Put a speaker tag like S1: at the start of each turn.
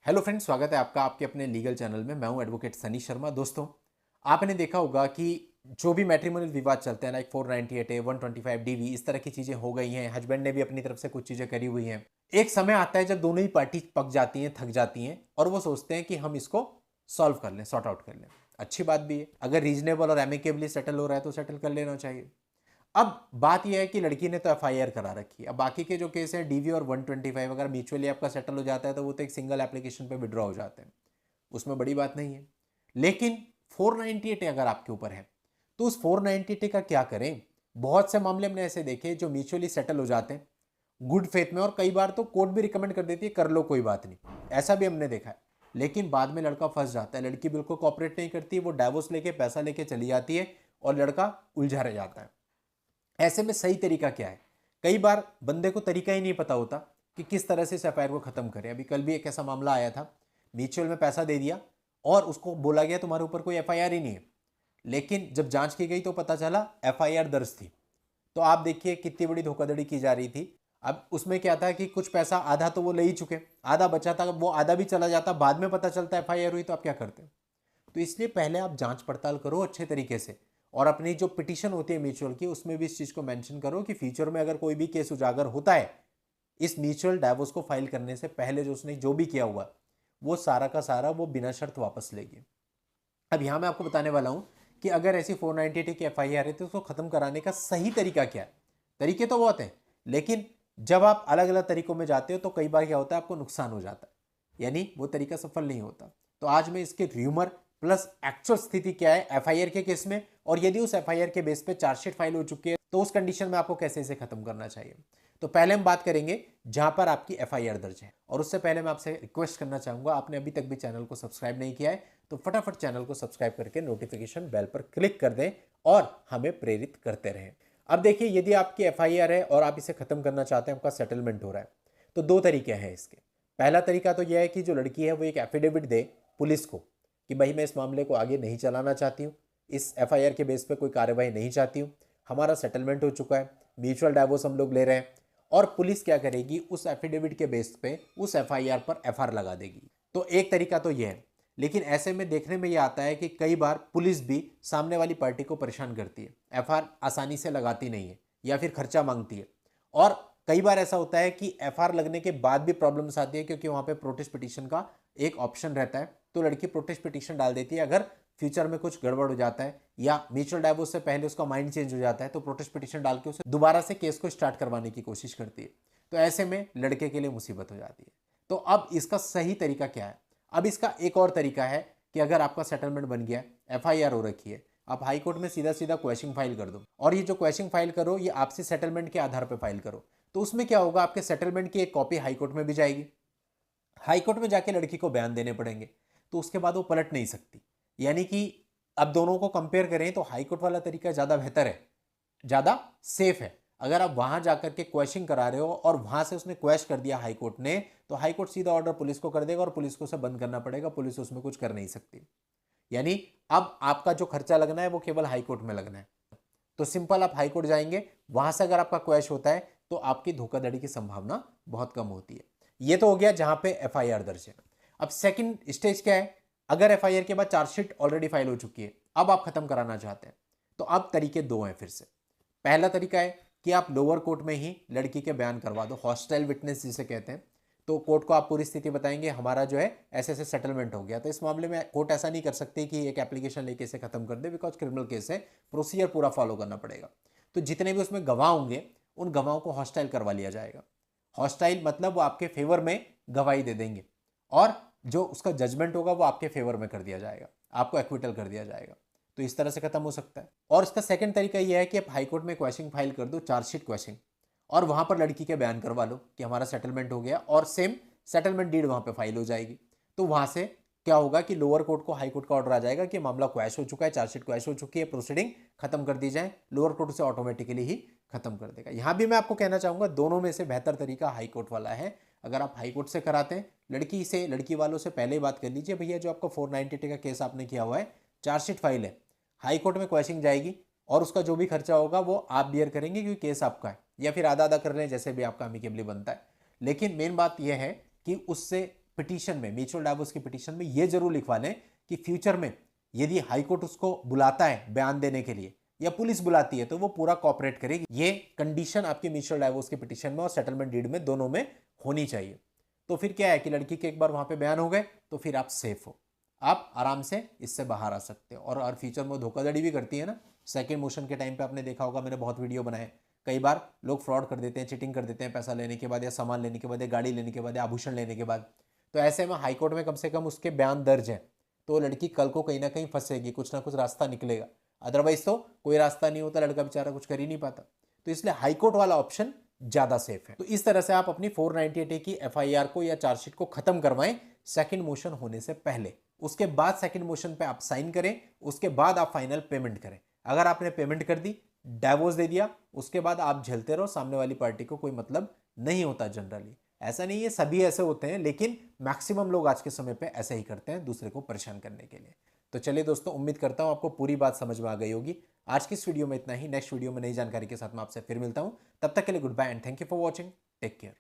S1: Hello friends, स्वागत है आपका आपके अपने लीगल चैनल में। मैं हूं एडवोकेट सनी शर्मा। दोस्तों, आपने देखा होगा कि जो भी मैट्रिमोनियल विवाद चलते हैं, लाइक 498A, 125DV, इस तरह की चीज़ें हो गई हैं। हस्बैंड ने भी अपनी तरफ से कुछ चीज़ें करी हुई हैं। एक समय आता है जब दोनों ही पार्टी पक जाती हैं, थक जाती हैं और वो सोचते हैं कि हम इसको सॉल्व कर लें, सॉर्ट आउट कर लें। अच्छी बात भी है, अगर रीजनेबल और एमिकेबली सेटल हो रहा है तो सेटल कर लेना चाहिए। अब बात यह है कि लड़की ने तो एफआईआर करा रखी है। अब बाकी के जो केस हैं, डीवी और 125, अगर म्यूचुअली आपका सेटल हो जाता है तो वो तो एक सिंगल एप्लीकेशन पे विड्रॉ हो जाते हैं, उसमें बड़ी बात नहीं है। लेकिन 498 अगर आपके ऊपर है तो उस 498 का क्या करें। बहुत से मामले हमने ऐसे देखे जो म्यूचुअली सेटल हो जाते हैं गुड फेथ में, और कई बार तो कोर्ट भी रिकमेंड कर देती है कर लो कोई बात नहीं, ऐसा भी हमने देखा है। लेकिन बाद में लड़का फंस जाता है, लड़की बिल्कुल कॉपरेट नहीं करती, वो डाइवोर्स लेके पैसा लेके चली जाती है और लड़का उलझा रह जाता है। ऐसे में सही तरीका क्या है? कई बार बंदे को तरीका ही नहीं पता होता कि किस तरह से इस एफआईआर को खत्म करें। अभी कल भी एक ऐसा मामला आया था, म्यूचुअल में पैसा दे दिया और उसको बोला गया तुम्हारे ऊपर कोई एफआईआर ही नहीं है। लेकिन जब जांच की गई तो पता चला एफआईआर दर्ज थी। तो आप देखिए कितनी बड़ी धोखाधड़ी की जा रही थी। अब उसमें क्या था कि कुछ पैसा आधा तो वो ले ही चुके, आधा बचा था, वो आधा भी चला जाता, बाद में पता चलता एफआईआर हुई, तो आप क्या करते? तो इसलिए पहले आप जांच पड़ताल करो अच्छे तरीके से, और अपनी जो पिटीशन होती है म्यूचुअल की उसमें भी इस चीज को मेंशन करो कि फ्यूचर में अगर कोई भी केस उजागर होता है, इस म्यूचुअल डाइवोर्स को फाइल करने से पहले जो उसने जो भी किया हुआ वो सारा का सारा वो बिना शर्त वापस लेगी। अब यहां मैं आपको बताने वाला हूं कि अगर ऐसी 498 की एफआईआर है तो उसको खत्म कराने का सही तरीका क्या है। तरीके तो बहुत हैं, लेकिन जब आप अलग अलग तरीकों में जाते हो तो कई बार क्या होता है, आपको नुकसान हो जाता है, यानी वो तरीका सफल नहीं होता। तो आज मैं इसके र्यूमर प्लस एक्चुअल स्थिति क्या है एफआईआर के केस में, और यदि उस एफआईआर के बेस पे चार्जशीट फाइल हो चुकी है तो उस कंडीशन में आपको कैसे इसे खत्म करना चाहिए। तो पहले हम बात करेंगे जहां पर आपकी एफआईआर दर्ज है, और उससे पहले मैं आपसे रिक्वेस्ट करना चाहूंगा, आपने अभी तक भी चैनल को सब्सक्राइब नहीं किया है तो फटाफट चैनल को सब्सक्राइब करके नोटिफिकेशन बेल पर क्लिक कर दें और हमें प्रेरित करते रहें। अब देखिए, यदि आपकी एफआईआर है और आप इसे खत्म करना चाहते हैं, आपका सेटलमेंट हो रहा है, तो दो तरीके हैं इसके। पहला तरीका तो यह है कि जो लड़की है वो एक एफिडेविट दे पुलिस को कि भाई मैं इस मामले को आगे नहीं चलाना चाहती हूँ, इस एफआईआर के बेस पे कोई कार्रवाई नहीं चाहती हूँ, हमारा सेटलमेंट हो चुका है, म्यूचुअल डाइवोर्स हम लोग ले रहे हैं। और पुलिस क्या करेगी, उस एफिडेविट के बेस पे उस एफआईआर पर एफआर लगा देगी। तो एक तरीका तो यह है। लेकिन ऐसे में देखने में यह आता है कि कई बार पुलिस भी सामने वाली पार्टी को परेशान करती है, एफआर आसानी से लगाती नहीं है या फिर खर्चा मांगती है। और कई बार ऐसा होता है कि एफआर लगने के बाद भी प्रॉब्लम्स आती है, क्योंकि वहां पे प्रोटेस्ट पिटीशन का एक ऑप्शन रहता है, तो लड़की प्रोटेस्ट पिटीशन डाल देती है। अगर फ्यूचर में कुछ गड़बड़ हो जाता है या म्यूचुअल डाइवोर्स से पहले उसका माइंड चेंज हो जाता है तो प्रोटेस्ट पिटीशन डाल के उसे दोबारा से केस को स्टार्ट करवाने की कोशिश करती है। तो ऐसे में लड़के के लिए मुसीबत हो जाती है। तो अब इसका सही तरीका क्या है? अब इसका एक और तरीका है कि अगर आपका सेटलमेंट बन गया, एफआईआर हो रखी है, आप हाई कोर्ट में सीधा सीधा क्वेश्चन फाइल कर दो, और ये जो क्वेश्चन फाइल करो ये आपसे सेटलमेंट के आधार पर फाइल करो। तो उसमें क्या होगा, आपके सेटलमेंट की एक कॉपी हाई कोर्ट में भी जाएगी, हाई कोर्ट में जाके लड़की को बयान देने पड़ेंगे, तो उसके बाद वो पलट नहीं सकती। यानी कि अब दोनों को कंपेयर करें तो हाई कोर्ट वाला तरीका ज्यादा बेहतर है, ज्यादा सेफ है। अगर आप वहां जाकर के क्वेश्चन करा रहे हो और वहां से उसने क्वेश्चन कर दिया हाई कोर्ट ने, तो हाई कोर्ट सीधा ऑर्डर पुलिस को कर देगा और पुलिस को उसे बंद करना पड़ेगा, पुलिस उसमें कुछ कर नहीं सकती। यानी अब आपका जो खर्चा लगना है वो केवल हाई कोर्ट में लगना है। तो सिंपल, आप हाई कोर्ट जाएंगे, वहां से अगर आपका क्वेश्चन होता है तो आपकी धोखाधड़ी की संभावना बहुत कम होती है। ये तो हो गया जहां पे एफआईआर दर्ज है। अब सेकंड स्टेज क्या है, अगर एफआईआर के बाद चार्जशीट ऑलरेडी फाइल हो चुकी है, अब आप खत्म कराना चाहते हैं, तो अब तरीके दो हैं फिर से। पहला तरीका है कि आप लोअर कोर्ट में ही लड़की के बयान करवा दो, हॉस्टाइल विटनेस जिसे कहते हैं। तो कोर्ट को आप पूरी स्थिति बताएंगे, हमारा जो है ऐसे ऐसे सेटलमेंट हो गया। तो इस मामले में कोर्ट ऐसा नहीं कर सकती कि एक एप्लीकेशन लेके इसे खत्म कर दे, बिकॉज क्रिमिनल केस है, प्रोसीजर पूरा फॉलो करना पड़ेगा। तो जितने भी उसमें गवाह होंगे उन गवाहों को हॉस्टाइल करवा लिया जाएगा। हॉस्टाइल मतलब वो आपके फेवर में गवाही दे देंगे, और जो उसका जजमेंट होगा वो आपके फेवर में कर दिया जाएगा, आपको एक्विटल कर दिया जाएगा। तो इस तरह से खत्म हो सकता है। और इसका सेकंड तरीका यह है कि आप हाईकोर्ट में क्वेश्चन फाइल कर दो, चार्जशीट क्वेश्चन, और वहां पर लड़की के बयान करवा लो कि हमारा सेटलमेंट हो गया, और सेम सेटलमेंट डीड वहां पे फाइल हो जाएगी। तो वहां से क्या होगा कि लोअर कोर्ट को हाई कोर्ट का ऑर्डर आ जाएगा कि मामला क्वैश हो चुका है, चार्जशीट क्वैश हो चुकी है, प्रोसीडिंग खत्म कर दी जाए, लोअर कोर्ट से ऑटोमेटिकली ही खत्म कर देगा। यहां भी मैं आपको कहना चाहूंगा दोनों में से बेहतर तरीका हाई कोर्ट वाला है। अगर आप हाई कोर्ट से कराते हैं, लड़की वालों से पहले ही बात कर लीजिए, भैया जो आपका 498 का केस आपने किया हुआ है, चार्जशीट फाइल है, हाई कोर्ट में क्वेश्चन जाएगी, और उसका जो भी खर्चा होगा वो आप बियर करेंगे क्योंकि केस आपका है, या फिर आधा आधा कर लें जैसे भी आपका अमिकेबली बनता है। लेकिन मेन बात यह है कि उससे पिटीशन में, म्यूचुअल डाइवोर्स की पिटीशन में ये जरूर लिखवा लें कि फ्यूचर में यदि हाईकोर्ट उसको बुलाता है बयान देने के लिए या पुलिस बुलाती है तो वो पूरा कॉपरेट करेगी। ये कंडीशन आपकी म्यूचुअल डाइवोर्स की पिटीशन में और सेटलमेंट डीड में दोनों में होनी चाहिए। तो फिर क्या है कि लड़की के एक बार वहां पे बयान हो गए तो फिर आप सेफ हो, आप आराम से इससे बाहर आ सकते हो। और फ्यूचर में धोखाधड़ी भी करती है ना, सेकंड मोशन के टाइम पे आपने देखा होगा, मैंने बहुत वीडियो बनाए, कई बार लोग फ्रॉड कर देते हैं, चीटिंग कर देते हैं पैसा लेने के बाद या सामान लेने के बाद या गाड़ी लेने के बाद या आभूषण लेने के बाद। तो ऐसे में हाईकोर्ट में कम से कम उसके बयान दर्ज है, तो लड़की कल को कहीं ना कहीं फंसेगी, कुछ ना कुछ रास्ता निकलेगा। अदरवाइज तो कोई रास्ता नहीं होता, लड़का बेचारा कुछ कर ही नहीं पाता। तो इसलिए हाईकोर्ट वाला ऑप्शन ज्यादा सेफ है। तो इस तरह से आप अपनी 498A की एफआईआर को या चार्जशीट को खत्म करवाएं सेकंड मोशन होने से पहले। उसके बाद सेकंड मोशन पे आप साइन करें, उसके बाद आप फाइनल पेमेंट करें। अगर आपने पेमेंट कर दी, डाइवोर्स दे दिया, उसके बाद आप झेलते रहो, सामने वाली पार्टी को कोई मतलब नहीं होता जनरली। ऐसा नहीं है सभी ऐसे होते हैं, लेकिन मैक्सिमम लोग आज के समय पे ऐसे ही करते हैं दूसरे को परेशान करने के लिए। तो चलिए दोस्तों, उम्मीद करता हूं आपको पूरी बात समझ में आ गई होगी। आज की इस वीडियो में इतना ही। नेक्स्ट वीडियो में नई जानकारी के साथ मैं आपसे फिर मिलता हूं। तब तक के लिए good bye and thank you for watching. Take care.